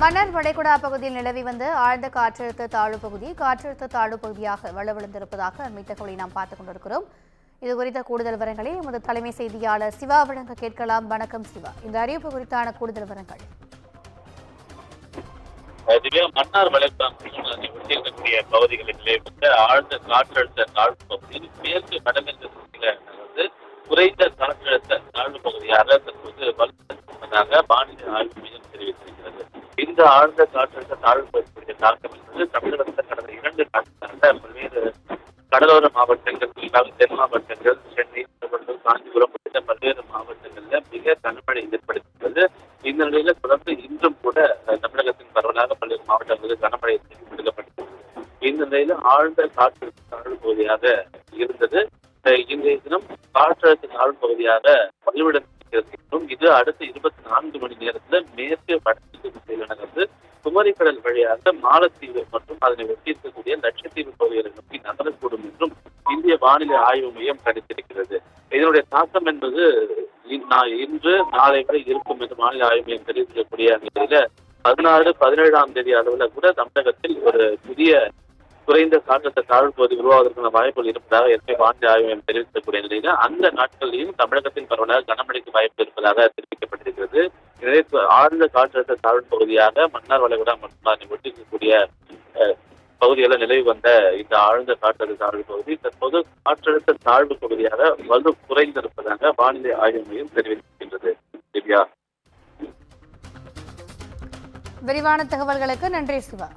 மன்னார் வளைகுடா பகுதியில் நிலவி வந்த ஆழ்ந்த காற்றழுத்த தாழ்வு பகுதியாக வலுவிழந்திருப்பதாக அண்மை தகவலை நாம் பார்த்துக் கொண்டிருக்கிறோம். இது குறித்த கூடுதல் விவரங்களை எமது தலைமை செய்தியாளர் சிவா வழங்க கேட்கலாம். வணக்கம் சிவா, இந்த அறிவிப்பு குறித்தான கூடுதல் விவரங்கள். மன்னார் வளைகுடா இருக்கக்கூடிய பகுதிகளில் நிலவிவந்த ஆழ்ந்த காற்றழுத்த தாழ்வு பகுதியில் மேற்கு வடமேற்கு வந்து குறைந்த காற்றழுத்த தாழ்வு பகுதியாக தற்போது வலுப்பதாக வானிலை ஆய்வு மையம் தெரிவித்திருக்கிறது. இந்த ஆழ்ந்த காற்றழுத்த தாழ்வு பகுதியுடைய தாக்கம் என்பது தமிழகத்தில் கடந்த 2 நாட்களாக பல்வேறு கடலோர மாவட்டங்கள், குறிப்பாக தென் மாவட்டங்கள், சென்னை, திருவள்ளூர், காஞ்சிபுரம் உள்ளிட்ட பல்வேறு மாவட்டங்களில் மிக கனமழை ஏற்படுத்தியுள்ளது. இந்த நிலையில தொடர்ந்து இன்றும் கூட தமிழகத்தின் பரவலாக பல்வேறு மாவட்டங்களில் கனமழை விடுக்கப்பட்டுள்ளது. இந்த நிலையில ஆழ்ந்த காற்றழுத்த தாழ்வு பகுதியாக இருந்தது. இன்றைய தினம் காற்றழுத்த தாழ்வு பகுதியாக வலுவிழந்திருக்கிறது என்றும் இது அடுத்த 24 மணி நேரத்தில் மேற்கு வடக்கு திசையில் நகர்ந்து குமரிக்கடல் வழியாக மாலத்தீவு மற்றும் அதனை ஒட்டி இருக்கக்கூடிய லட்சத்தீவு பகுதிகளை நோக்கி நகரக்கூடும் என்றும் இந்திய வானிலை ஆய்வு மையம் கணித்திருக்கிறது. இதனுடைய தாக்கம் என்பது இன்று நாளை வரை இருக்கும் என்று வானிலை ஆய்வு மையம் தெரிவிக்கக்கூடிய நிலையில 16, 17ஆம் தேதி அளவுல கூட தமிழகத்தில் ஒரு புதிய குறைந்த காற்றழுத்த தாழ்வு பகுதி உருவாவதற்கான வாய்ப்புகள் இருப்பதாக ஏற்கனவே வானிலை ஆய்வு மையம் தெரிவிக்கக்கூடிய நிலையில அந்த நாட்களிலும் தமிழகத்தின் பரவலாக கனமழைக்கு வாய்ப்பு இருப்பதாக தெரிவிக்கப்பட்டிருக்கிறது. எனவே ஆழ்ந்த காற்றழுத்த தாழ்வு பகுதியாக மன்னார் வளைகுடா மற்றும் அதனை ஒட்டிக்கக்கூடிய பகுதிகளில் நிலவி வந்த இந்த ஆழ்ந்த காற்றழுத்த தாழ்வு பகுதி தற்போது காற்றழுத்த தாழ்வு பகுதியாக வலு குறைந்திருப்பதாக வானிலை ஆய்வு மையம் தெரிவிக்கின்றது. திவ்யா, விரிவான தகவல்களுக்கு நன்றி சிவா.